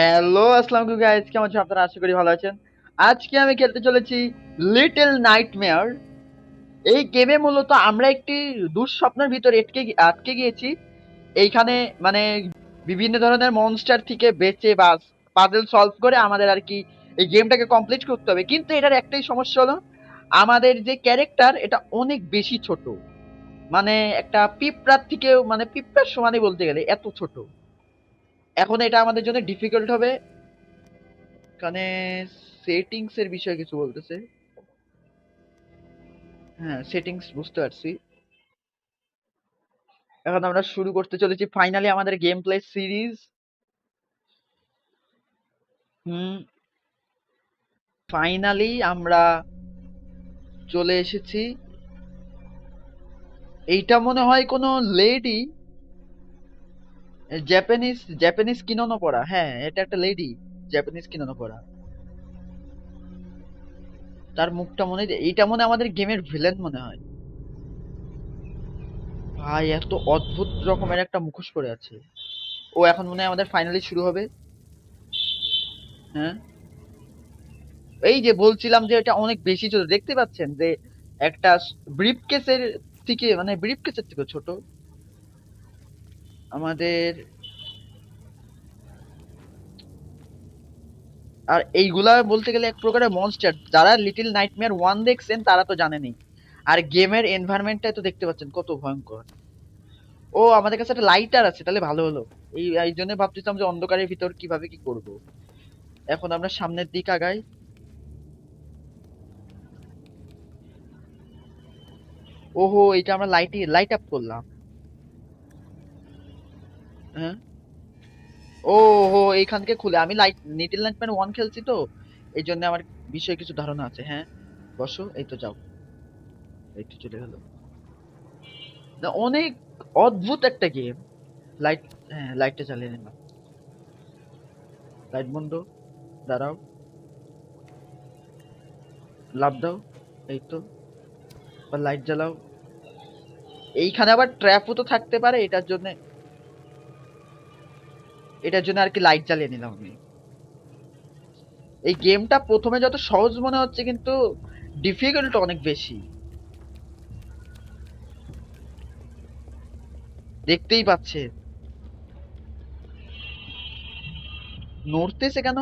Hello, আসসালামু আলাইকুম guys, কেমন আছেন আপনারা? আশা করি ভালো আছেন। আজকে আমি খেলতে চলেছি লিটল নাইটমেয়ার। এই গেমে মূলত আমরা একটি দুঃস্বপ্নের ভিতরে আটকে গিয়েছি। এইখানে মানে বিভিন্ন ধরনের মনস্টার থেকে বেঁচে বা পাজল সলভ করে আমাদের আর কি এই গেমটাকে কমপ্লিট করতে হবে। কিন্তু এটার একটাই সমস্যা হলো, আমাদের যে ক্যারেক্টার এটা অনেক বেশি ছোট। মানে একটা পিঁপড়ার থেকেও মানে পিঁপড়ার সমানই বলতে গেলে এত ছোট। এখন এটা আমাদের জন্য ডিফিকাল্ট হবে। এখানে সেটিংস এর বিষয়ে কিছু বলতেছে। হ্যাঁ, সেটিংস বুঝতে পারছি। এখন আমরা শুরু করতে চলেছি ফাইনালি আমাদের গেম প্লে সিরিজ। হুম, ফাইনালি আমরা চলে এসেছি। এইটা মনে হয় কোনো লেডি, জাপানিজ জাপানিজ কিনোনো পরা। হ্যাঁ, এটা একটা লেডি, জাপানিজ কিনোনো পরা। তার মুখটা এইটা মনে হয় আমাদের গেমের ভিলেন মনে হয়। ভাই, এত অদ্ভুত রকমের একটা মুখোশ পরে আছে ও। এখন মনে হয় আমাদের ফাইনালি শুরু হবে। হ্যাঁ, এই যে বলছিলাম যে এটা অনেক বেশি ছোট, দেখতে পাচ্ছেন যে একটা ব্রিফকেসের থেকে মানে ব্রিফকেসের থেকে ছোট আমাদের। আর এইগুলা বলতে গেলে এক প্রকারের মনস্টার। যারা লিটল নাইটমেয়ার 1 দেখছেন তারা তো জানেনই। আর গেমের এনভায়রনমেন্টটা তো দেখতে পাচ্ছেন কত ভয়ঙ্কর। ও, আমাদের কাছে একটা লাইটার আছে, তাহলে ভালো হলো। এই এই জন্য ভাবতেছিলাম যে অন্ধকারের ভিতর কিভাবে কি করব। এখন আমরা সামনের দিক আগাই। ওহো, এটা আমরা লাইট আপ করলাম। হ্যাঁ, ও হো, এইখান থেকে খুলে আমি লিটল নাইটমেয়ার 1 খেলছি তো, এই জন্য আমার বিষয়ে কিছু ধারণা আছে। হ্যাঁ, বসো, এই তো যাও। এই তো চলে গেল। না, অনেক অদ্ভুত একটা গেম। লাইট, হ্যাঁ লাইটটা চালিয়ে নিলাম। লাইট বন্ধ। দাঁড়াও, লাফ দাও। এই তো, আবার লাইট জ্বালাও। এইখানে আবার ট্র্যাপও তো থাকতে পারে, এটার জন্য আর কি লাইট জ্বালিয়ে নিলাম আমি। এই গেমটা প্রথমে যত সহজ মনে হচ্ছে কিন্তু ডিফিকাল্ট অনেক বেশি। দেখতেই পাচ্ছে। নড়তেছে কেন?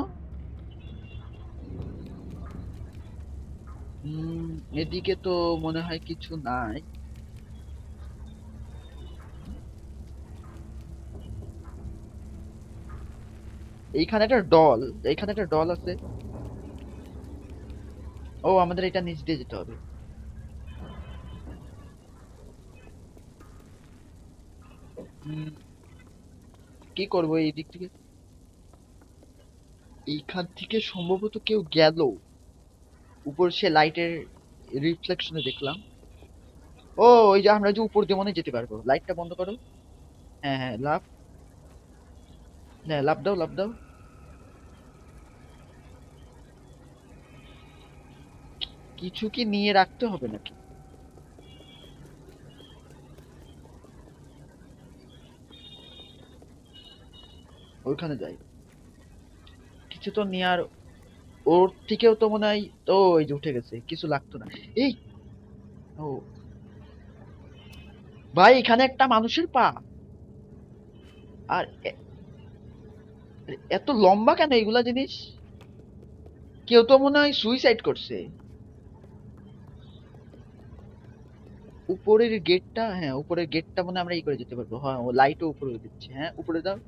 উম, এদিকে তো মনে হয় কিছু নাই। এইখানে একটা ডল, এইখানে একটা ডল আছে। ও, আমাদের এটা নিচ দিয়ে যেতে হবে। উম, কি করবো এই দিক থেকে? এইখান থেকে সম্ভবত কেউ গেল। উপর সে লাইটের রিফ্লেকশনে দেখলাম। ও, ওই যে আমরা যে উপর দিয়ে মনে হয় যেতে পারবো। লাইটটা বন্ধ করো। হ্যাঁ হ্যাঁ, লাফ। হ্যাঁ, লাফ দাও, লাফ দাও। কিছু কি নিয়ে রাখতে হবে নাকি? ওইখানে যাই। কিছু তো নেয়ার। ওর থেকেও তো মনে হয়। তো ওই যে উঠে গেছে, কিছু লাগতো না। এই, ও ভাই, এখানে একটা মানুষের পা। আর এত লম্বা কেন এগুলা জিনিস? কেউ তো মনে হয় সুইসাইড করছে। উপরের গেটটা, হ্যাঁ উপরের গেটটা মনে হয় আমরা ই করে যেতে পারবো। হ্যাঁ, ও লাইটও উপরে দিচ্ছে। হ্যাঁ, উপরে দাও।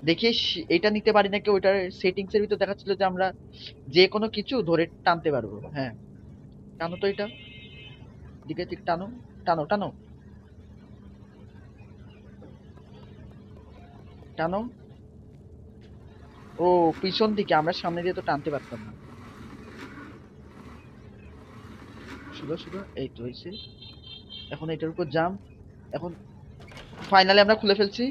দেখি এটা নিতে পারি নাকি। ওইটার সেটিংস এর ভিতর দেখাচ্ছিল যে আমরা যে কোনো কিছু ধরে টানতে পারবো। হ্যাঁ, টানো তো এটা। দিকে দিক টানো, টানো টানো, টানো। ও, পিছন দিকে, আমরা সামনে দিয়ে তো টানতে পারতাম না। শুধু শুধু এই তো হয়েছে। এখন এটার উপর জাম। এখন ফাইনালি আমরা খুলে ফেলছি।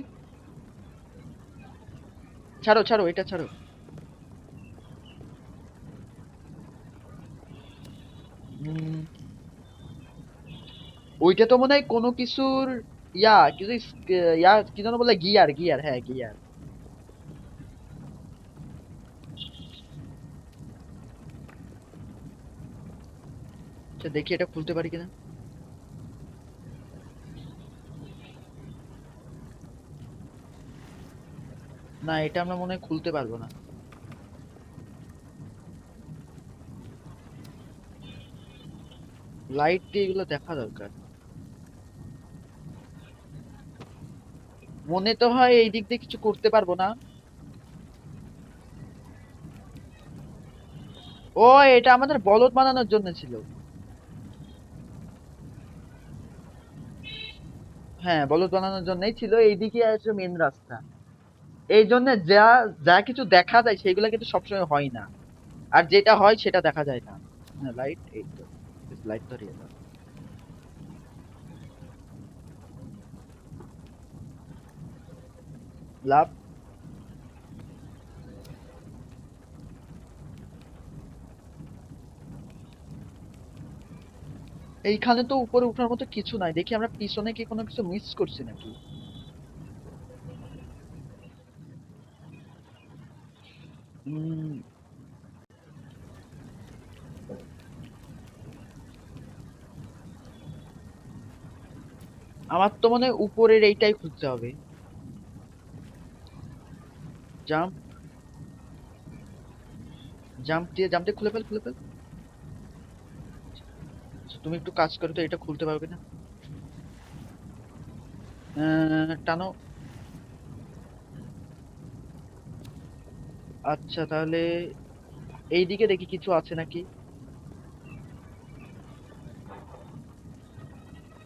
ছাড়ো ছাড়ো, এটা ছাড়ো। উম, ওইটা তো মনে হয় কোনো কিছুর কিছু ইয়া কি যেন বলে, গিয়ার গিয়ার, হ্যাঁ গিয়ার। আচ্ছা দেখি এটা খুলতে পারি কিনা। না এটা আমরা মনে হয় খুলতে পারবো না। লাইট দিয়ে এগুলো দেখা দরকার। মনে তো হয় এই দিক দিয়ে কিছু করতে পারবো না। ও, এটা আমাদের বলদ বানানোর জন্য ছিল। হ্যাঁ, বলদ বানানোর জন্যই ছিল, এইদিকে আছে মেন রাস্তা। এই জন্য যা যা কিছু দেখা যায় সেগুলো কিন্তু সবসময় হয় না, আর যেটা হয় সেটা দেখা যায় না। হ্যাঁ, লাইট এই তো, লাইট ধরিয়ে দাও। লাভ। এইখানে তো উপরে উঠার মতো কিছু নাই, দেখি আমরা পিছনে কি কোনো কিছু মিস করছি নাকি। উম, আমার তো মনে হয় উপরের এইটাই খুঁজতে হবে। জাম্প, জাম্প দিয়ে খুলে ফেল, খুলে ফেল। তুমি একটু কাজ করো তো, এটা খুলতে পারবে না? টানো। আচ্ছা তাহলে এইদিকে দেখি কিছু আছে নাকি।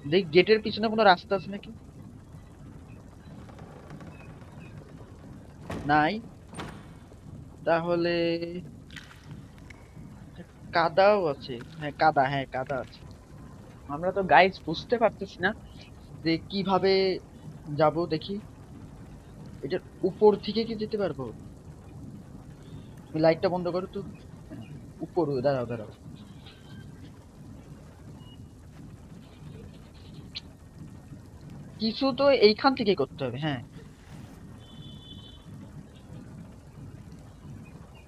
দেখ গেটের পিছনে কোনো রাস্তা আছে নাকি। নাই। তাহলে কাদাও আছে। হ্যাঁ কাদা, হ্যাঁ কাদা আছে। আমরা তো গাইজ বুঝতে পারতেছি না যে কিভাবে যাব, দেখি এটার উপর থেকে কি যেতে পারবো। তুমি লাইটটা বন্ধ করো তো। হ্যাঁ, উপর, দাঁড়াও দাঁড়াও। কিছু তো এইখান থেকে করতে হবে, হ্যাঁ।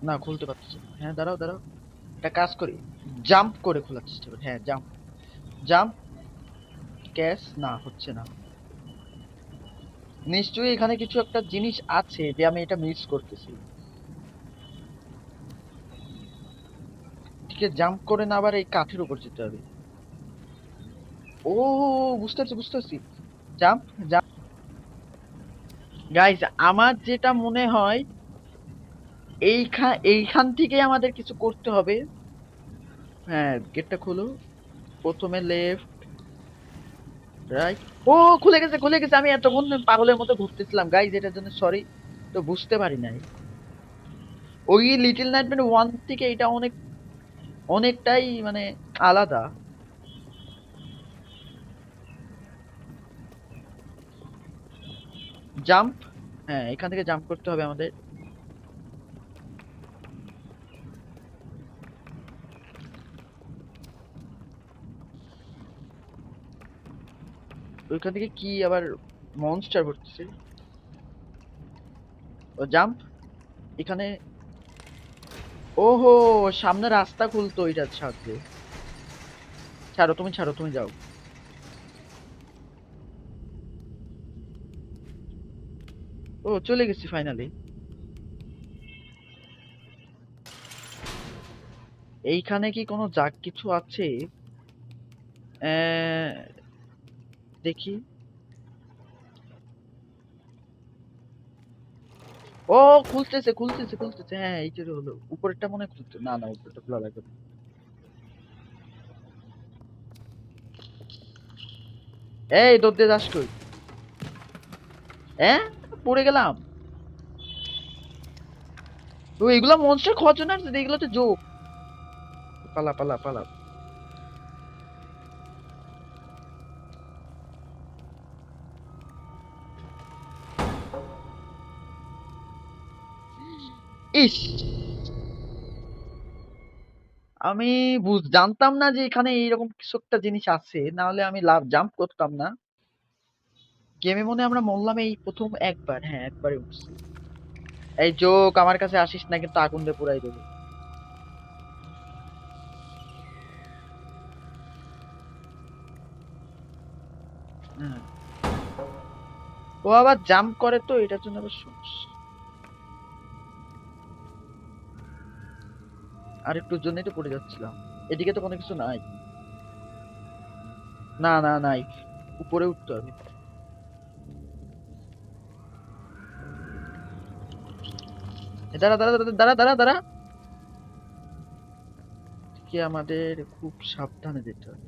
না খুলতে পারতেছি না। হ্যাঁ দাঁড়াও দাঁড়াও, একটা কাজ করি, জাম্প করে খোলার চেষ্টা করি। হ্যাঁ জাম্প, জাম্প। ক্যাশ না হচ্ছে না। নিশ্চয়ই এখানে কিছু একটা জিনিস আছে যে আমি এটা মিস করতেছি। ঠিক আছে, জাম্প করে না আবার এই কাঠের উপর যেতে হবে। ও, বুঝতে পারছি বুঝতে পারছি। Jump, jump. গাইস, আমার যেটা মনে হয় এইখান থেকে আমাদের কিছু করতে হবে। হ্যাঁ, গেটটা খোলো। প্রথমে লেফট, রাইট। ও, খুলে গেছে খুলে গেছে। আমি এতক্ষণ পাগলের মতো ঘুরতেছিলাম গাইস, এটার জন্য সরি। তো বুঝতে পারি নাই। ওই লিটল নাইটমেয়ার 1 থেকে এটা অনেকটাই মানে আলাদা। জাম্প। হ্যাঁ, এখান থেকে জাম্প করতে হবে আমাদের। ওইখান থেকে কি আবার মনস্টার পড়তেছে। ও জাম্প এখানে। ওহো, সামনে রাস্তা খুলতো এটার সাথে। ছাড়ো তুমি, ছাড়ো তুমি যাও। ও, চলে গেছি ফাইনালি। এইখানে কি কোনো জাগ কিছু আছে? আহ, দেখি। ও, খুলতেছে খুলতেছে খুলতেছে। হ্যাঁ এই যে হলো, উপরেরটা মনে হয় খুলতে, না না উপরেরটা খোলা লাগবে না। এই দৌড় দিয়ে যাস কই? হ্যাঁ, পড়ে গেলাম। তো এগুলা মনস্টার খাওয়ার জন্য আসছে, এগুলো তো জোক। পালা পালা পালা। ইস, আমি জানতাম না যে এখানে এইরকম কিছু একটা জিনিস আছে, না হলে আমি লাভ জাম্প করতাম না। গেমে মনে হয় আমরা মরলাম এই প্রথম একবার, হ্যাঁ একবারে উঠছি। এই জোক আমার কাছে আসিস না, কিন্তু আগুন দিয়ে পুরাই দেবো। ও আবার জাম্প করে তো এটার জন্য আবার সমস্যা। আর একটুর জন্যই তো পড়ে যাচ্ছিলাম। এদিকে তো কোনো কিছু নাই। না না নাই, উপরে উঠতে হবে। দাঁড়া দাঁড়া দাঁড়া দাঁড়া দাঁড়া দাঁড়া, কি আমাদের খুব সাবধানে যেতে হবে।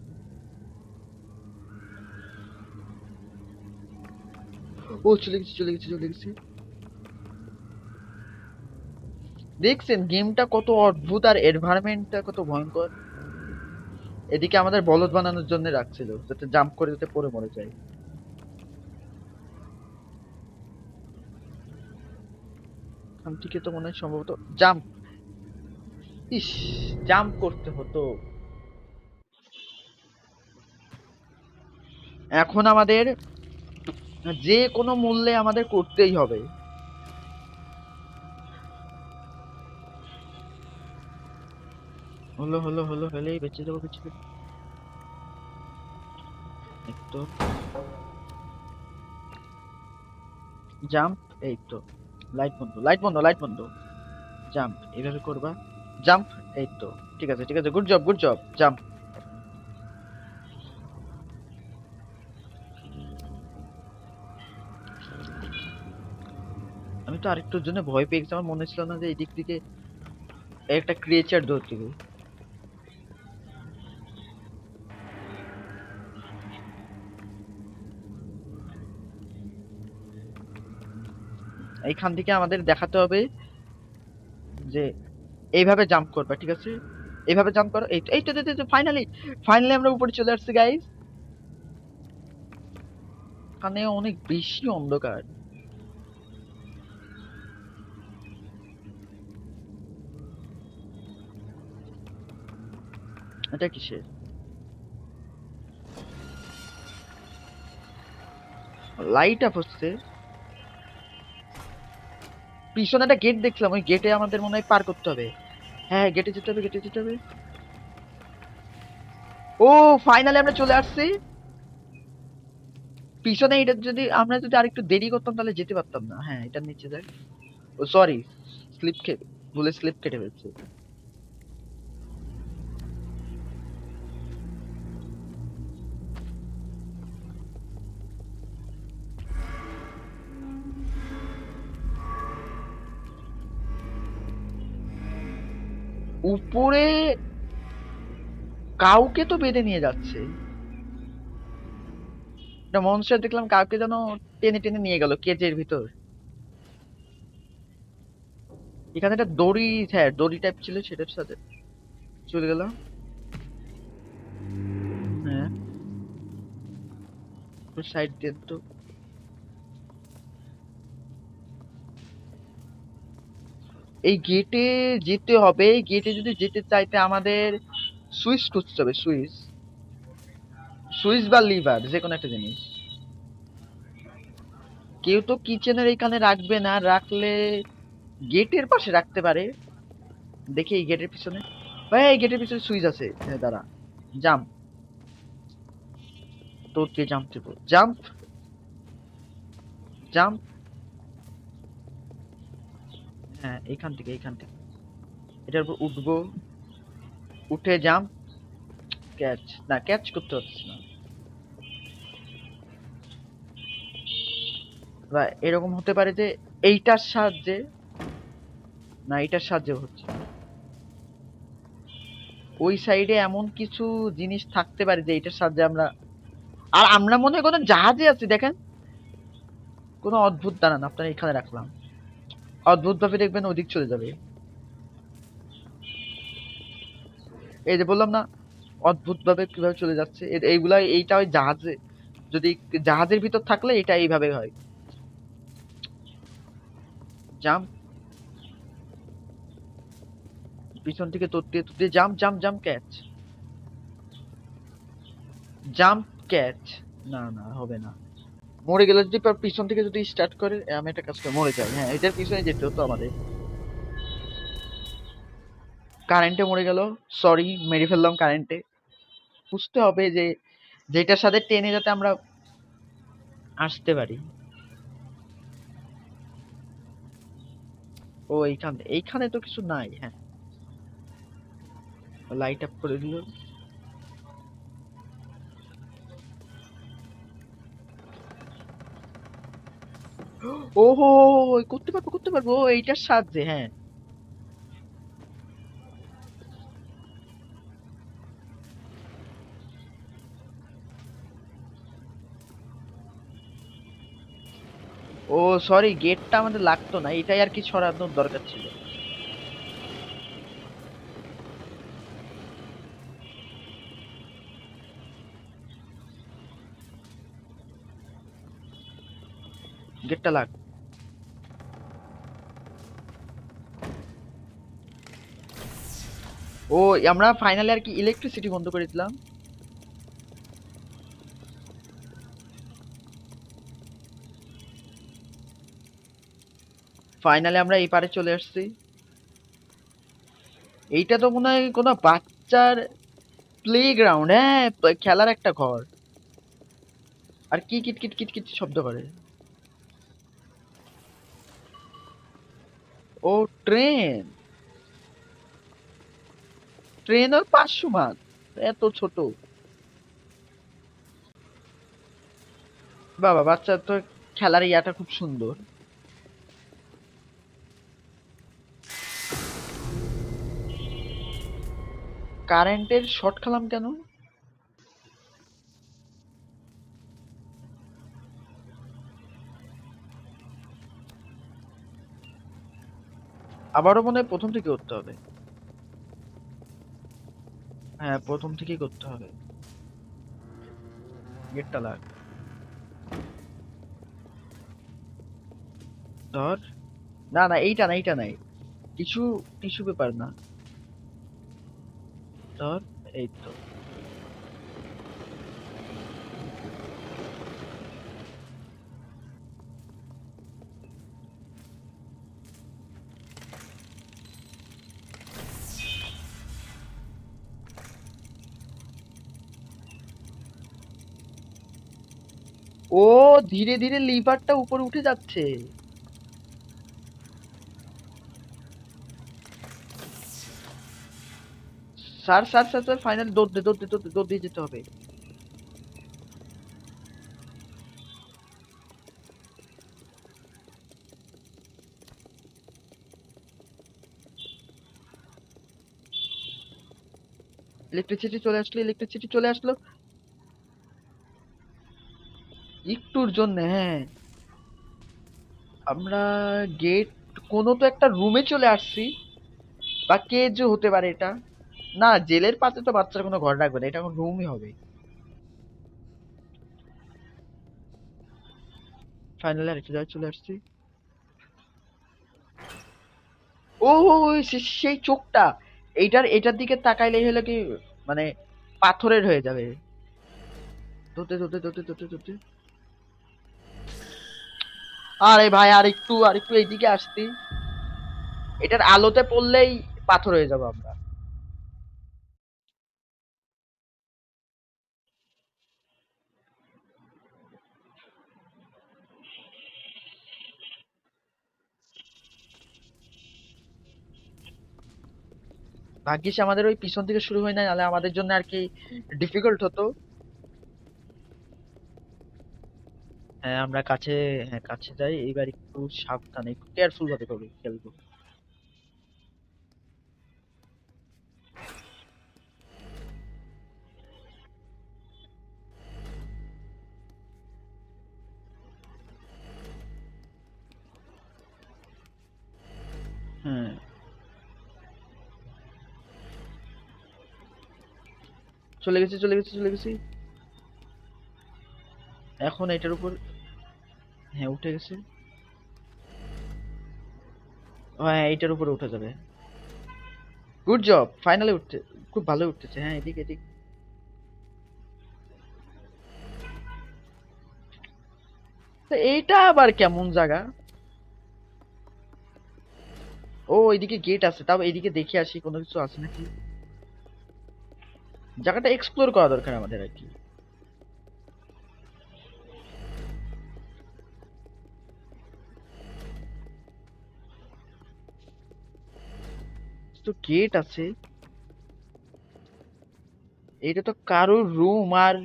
ও চলে গেছি চলে গেছি চলে গেছি। দেখছেন গেমটা কত অদ্ভুত আর এনভায়রনমেন্টটা কত ভয়ঙ্কর। এদিকে আমাদের বলদ বানানোর জন্য রাখছিল যাতে জাম্প করে যাতে পড়ে মরে যায়। এখান থেকে তো মনে হয় সম্ভবত জাম্প, ইস, জাম্প করতে হতো। এখন আমাদের যে কোনো মূল্যে আমাদের করতেই হবে। হলো হলো হলো, হলেই বেঁচে যাবো বেঁচে যাবো। এই তো জাম্প, এই তো লাইট বন্ধ লাইট বন্ধ লাইট বন্ধ। জাম্প এইভাবে করবা, জাম্প, এই তো ঠিক আছে, গুড জব জাম্প। আমি তো আরেকটুর জন্য ভয় পেয়ে গেছি, আমার মনে ছিল না যে এই দিক থেকে একটা ক্রিয়েচার ধরতে হবে। এইখান থেকে আমাদের দেখাতে হবে যে এইভাবে জাম্প করবা, ঠিক আছে? এইভাবে জাম্প করো, এই তো এই তো ফাইনালি ফাইনালি আমরা উপরে চলে আসছি গাইস। এখানে অনেক বেশি অন্ধকার। এটা কিসের লাইট আপ হচ্ছে? পিছনে একটা গেট দেখছিলাম, ওই গেটে আমাদের মনে হয় পার করতে হবে। হ্যাঁ গেটে যেতে হবে গেটে যেতে হবে। ও ফাইনালি আমরা চলে আসছি পিছনে। এটা যদি আমরা যদি আরেকটু দেরি করতাম তাহলে যেতে পারতাম না। হ্যাঁ এটার নিচে যাই। ও সরি, স্লিপ কেটে ভুলে স্লিপ কেটে ফেলছি। উপরে কাউকে তো বেঁধে নিয়ে যাচ্ছে। একটা মনস্টার দেখলাম কাউকে যেন টেনে টেনে নিয়ে গেল কেজের ভিতর। এখানে একটা দড়ি, হ্যাঁ দড়ি টাইপ ছিল, সেটার সাথে চলে গেল। হ্যাঁ সাইড দিয়ে তো এই গেটে যেতে হবে। গেটে যদি যেতে চাইতে আমাদের সুইচ খুঁজতে হবে, সুইচ, সুইচ বা লিভার যে কোনো একটা জিনিস। কেউ তো কিচেনের এখানে রাখবে না, রাখলে গেটের পাশে রাখতে পারে। দেখি এই গেটের পিছনে, ভাই এই গেটের পিছনে সুইচ আছে। হ্যাঁ দাঁড়া, জাম্প, তোর দিয়ে জাম্প দেবো, জাম্প জাম্প। হ্যাঁ এইখান থেকে এটার উপর উঠবো, উঠে জাম্প, ক্যাচ, না ক্যাচ করতে হচ্ছে না। বা এরকম হতে পারে যে এইটার সাহায্যে, না এটার সাহায্যে হচ্ছে। ওই সাইডে এমন কিছু জিনিস থাকতে পারে যে এটার সাহায্যে আমরা, আর আমরা মনে হয় কোনো জাহাজে আছি দেখেন। কোনো অদ্ভুত, দাঁড়ান আপনার এখানে রাখলাম, অদ্ভুত ভাবে দেখবেন ওদিক চলে যাবে। এই যে বললাম না, অদ্ভুত ভাবে কিভাবে চলে যাচ্ছে এইগুলা, এইটা ওই জাহাজে, যদি জাহাজের ভিতর থাকলে এটা এইভাবে হয়। জাম্প, পিছন থেকে তোর দিয়ে jump jump jump catch, jump catch. না না হবে না, মরে গেলে যদি পিছন থেকে যদি স্টার্ট করে, আমি একটা কাজ করে মরে যাই। হ্যাঁ এটার পিছনে যেতে হতো আমাদের। কারেন্টে মরে গেল, সরি মেরে ফেললাম কারেন্টে। বুঝতে হবে যে যেটার সাথে টেনে যাতে আমরা আসতে পারি। ও এইখানে এইখানে তো কিছু নাই। হ্যাঁ, লাইট আপ করে দিল। ওহো, করতে পারবো করতে পারবো, ও এইটার সাহায্যে। হ্যাঁ, ও সরি, গেটটা আমাদের লাগতো না, এটাই আর কি সরানোর দরকার ছিল। গেটটা লাগ। ও, আমরা ফাইনালি আর কি ইলেকট্রিসিটি বন্ধ করে দিলাম। ফাইনালি আমরা এই পারে চলে আসছি। এইটা তো মনে হয় কোনো বাচ্চার প্লে গ্রাউন্ড। হ্যাঁ, খেলার একটা ঘর। আর কি কিট কিট কিট কিট শব্দ করে। ও, ট্রেন। ট্রেন ওর 500 মান, এত ছোট। বাবা, বাচ্চার তো খেলার ইয়াটা খুব সুন্দর। কারেন্টের শর্ট খেলাম কেন? আবারও মনে হয় প্রথম থেকে করতে হবে। হ্যাঁ, প্রথম থেকেই করতে হবে। গেটটা লাগ। ধর। না না, এইটা না, এইটা নাই। টিস্যু, টিস্যু পেপার না। ধর। এই তো। ও, ধীরে ধীরে লিভারটা উপরে উঠে যাচ্ছে। Sir sir sir sir, final দৌড় দে দৌড় দে দৌড় দে, দৌড় দিয়ে যেতে হবে। ইলেকট্রিসিটি চলে আসলো, ইলেকট্রিসিটি চলে আসলো। একটুর জন্য, হ্যাঁ। আমরা গেট, কোনো তো একটা রুমে চলে আসছি। বা কে যে হতে পারে এটা। না, জেলের পাশে তো বাচ্চার কোনো ঘর রাখবে না, এটা এখন রুমই হবে। ফাইনালি আরেকটা জায়গায় চলে আসছি। ও, সেই চোখটা। এটার দিকে তাকাইলেই হলো কি, মানে পাথরের হয়ে যাবে। ধরতে ধরতে ধরতে ধরতে ধরতে। আরে ভাই, আর একটু এইদিকে আসতি। এটার আলোতে পড়লেই পাথর হয়ে যাবো আমরা। ভাগ্যিস আমাদের ওই পিছন থেকে শুরু হয় না, নাহলে আমাদের জন্য আর কি ডিফিকাল্ট হতো। হ্যাঁ, আমরা কাছে। হ্যাঁ, কাছে যাই এইবার, একটু সাবধানে, একটু কেয়ারফুল ভাবে করবো, খেলবো। হ্যাঁ, চলে গেছি চলে গেছি চলে গেছি। এখন এটার উপর। হ্যাঁ, উঠে গেছে। হ্যাঁ, এইটার উপরে উঠে যাবে। গুড জব, ফাইনালি উঠতে। খুব ভালো উঠতেছে। হ্যাঁ, এদিকে এদিকে। তো এইটা আবার কেমন জায়গা? ও, এদিকে গেট আছে, তাও এদিকে দেখে আসি কোনো কিছু আছে নাকি। জায়গাটা এক্সপ্লোর করা দরকার আমাদের আর কি। তো গেট আছে, এটা তো কারোর রুম আর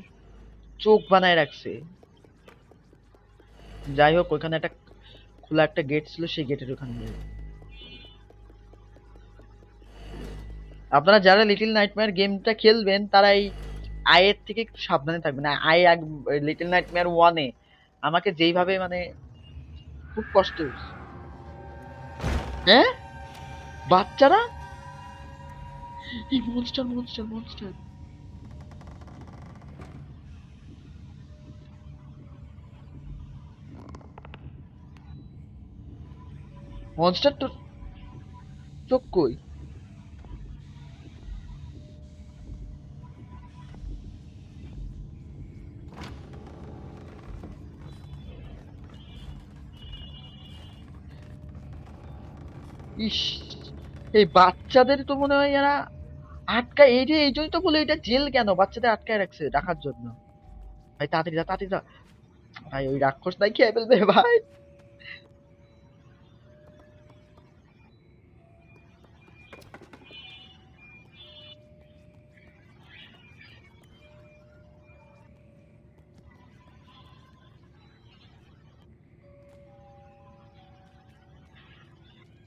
চোখ বানায় রাখছে। যাই হোক, ওইখানে একটা খোলা একটা গেট ছিল, সেই গেটের ওখানে যাই। আপনারা যারা লিটল নাইটমেয়ার গেমটা খেলবেন তারা এই আয়ের থেকে একটু সাবধানে থাকবেন। আয় লিটল নাইটমেয়ার ওয়ানে আমাকে যেইভাবে মানে খুব কষ্ট হয়েছে। হ্যাঁ, বাচ্চারা, এই মনস্টার মনস্টার মনস্টার মনস্টার তো চোখ কই? ইস, এই বাচ্চাদের তো মনে হয় এরা আটকায়, এই যে এই জন্যই তো বলে এটা জেল কেন বাচ্চাদের আটকায় রাখছে, রাখার জন্য। ভাই তাড়াতাড়ি যা, তাড়াতাড়ি যা। ভাই ওই রাক্ষস নাই খেয়ে ফেলবে ভাই।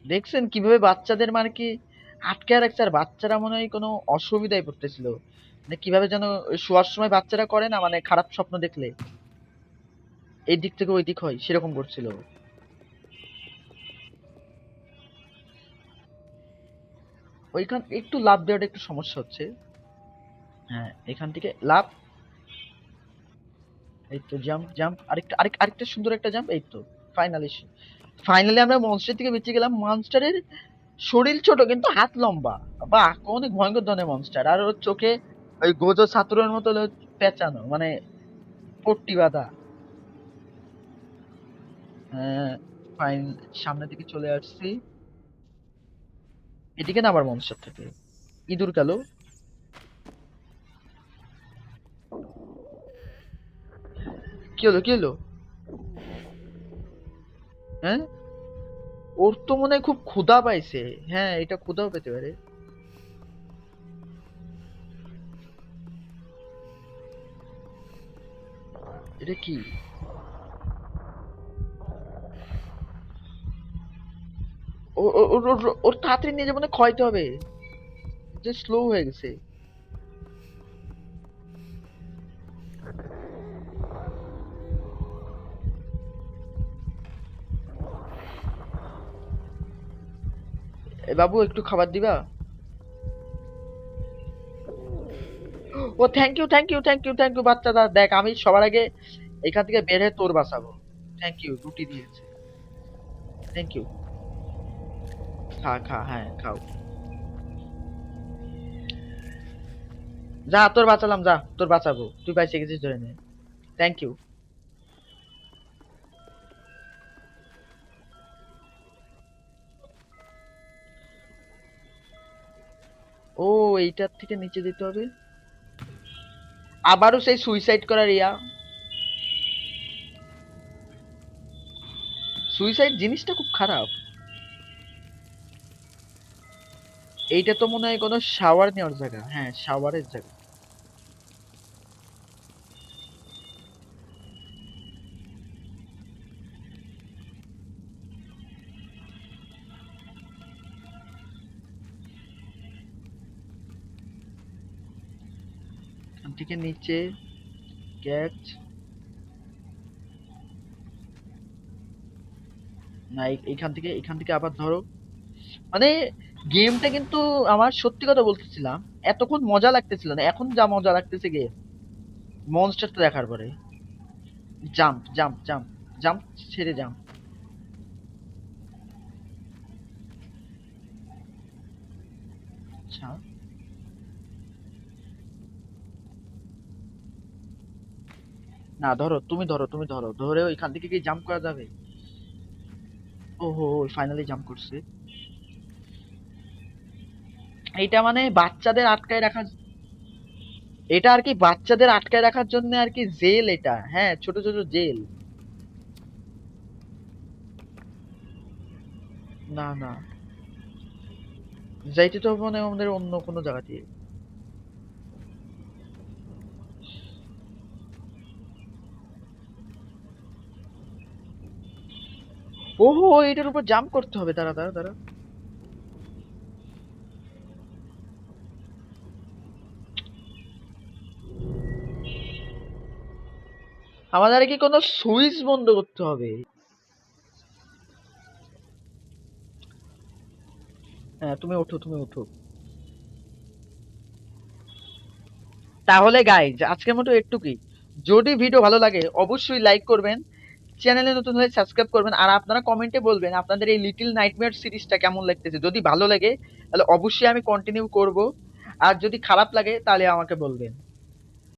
দেখছেন কিভাবে বাচ্চাদের মানে কি আটকায় রাখছে, আর বাচ্চারা মনে হয় কোনো অসুবিধায় পড়তেছিল। মানে কিভাবে যেন শোয়ার সময় বাচ্চারা করে না, মানে খারাপ স্বপ্ন দেখলে এই দিক থেকে ওই দিক হয়, সেরকম করছিল। ওইখান একটু লাভ দেওয়াটা একটু সমস্যা হচ্ছে। হ্যাঁ, এখান থেকে লাভ। এই তো জাম্প জাম্প, আরেকটা সুন্দর একটা জাম্প, এই তো ফাইনালি। ফাইনালি আমরা মনস্টার থেকে বেঁচে গেলাম। মনস্টারের শরীর ছোট কিন্তু হাত লম্বা, বাহ, অনেক ভয়ঙ্কর ধরনের মনস্টার। আর ওর চোখে ওই গোজো ছাত্রের মতো পেঁচানো, মানে পট্টি বাঁধা। হ্যাঁ, ফাইন, সামনের দিকে চলে আসছি। এদিকে না আবার মনস্টার থাকে, ইঁদুর কালো। কি হলো, কি হলো? হ্যাঁ, ওর তো মনে হয় খুব ক্ষুধা পাইছে। হ্যাঁ, এটা ক্ষুধাও পেতে পারে। এটা কি? ওর তাড়াতাড়ি নিয়ে যাবো, খাওয়াইতে হবে, যে স্লো হয়ে গেছে। এ বাবু, একটু খাবার দিবা? ও thank you, thank you, thank you, thank you বাচ্চাটা। দেখ, আমি সবার আগে এখান থেকে বের হয়ে তোর বাঁচাবো। থ্যাংক ইউ, রুটি দিয়েছে। Thank you. খা খা, হ্যাঁ খাও। যা, তোর বাঁচালাম, যা তোর বাঁচাবো, তুই পাইছে গেছিস, ধরে নে। Thank you. ও, এইটার থেকে নিচে যেতে হবে। আবারও সেই সুইসাইড করার ইয়া। সুইসাইড জিনিসটা খুব খারাপ। এইটা তো মনে হয় কোনো শাওয়ার নেওয়ার জায়গা। হ্যাঁ, শাওয়ারের জায়গা। এখান থেকে নিচে ক্যাচ। না, এখান থেকে আবার ধরো। মানে গেমটা কিন্তু, আমার সত্যি কথা বলতেছিলাম, এতক্ষণ মজা লাগতেছিল না, এখন যা মজা লাগতেছে গেম মনস্টারটা দেখার পরে। জাম্প জাম্প জাম্প জাম্প, ছেড়ে জাম্প। আচ্ছা, না ধরো, তুমি ধরো ধরে ওইখান থেকে কি জাম্প করা যাবে? ওহো, ফাইনালি জাম্প করছে। এইটা মানে বাচ্চাদের আটকায় রাখার, এটা আর কি বাচ্চাদের আটকায় রাখার জন্য আর কি জেল এটা। হ্যাঁ, ছোট ছোট জেল। না না, যাইতে তো হবে মানে আমাদের অন্য কোনো জায়গা দিয়ে। ওহো, এটার উপর জাম্প করতে হবে। দাঁড়া দাঁড়া দাঁড়া। আমাদের কি কোনো সুইচ বন্ধ করতে হবে? হ্যাঁ, তুমি ওঠো, তুমি ওঠো। তাহলে গাইজ আজকের মতো একটুকুই। যদি ভিডিও ভালো লাগে অবশ্যই লাইক করবেন, চ্যানেলে নতুন হলে সাবস্ক্রাইব করবেন, আর আপনারা কমেন্টে বলবেন আপনাদের এই লিটল নাইটমেয়ার সিরিজটা কেমন লাগতেছে। যদি ভালো লাগে তাহলে অবশ্যই আমি কন্টিনিউ করব, আর যদি খারাপ লাগে তাহলে আমাকে বলবেন।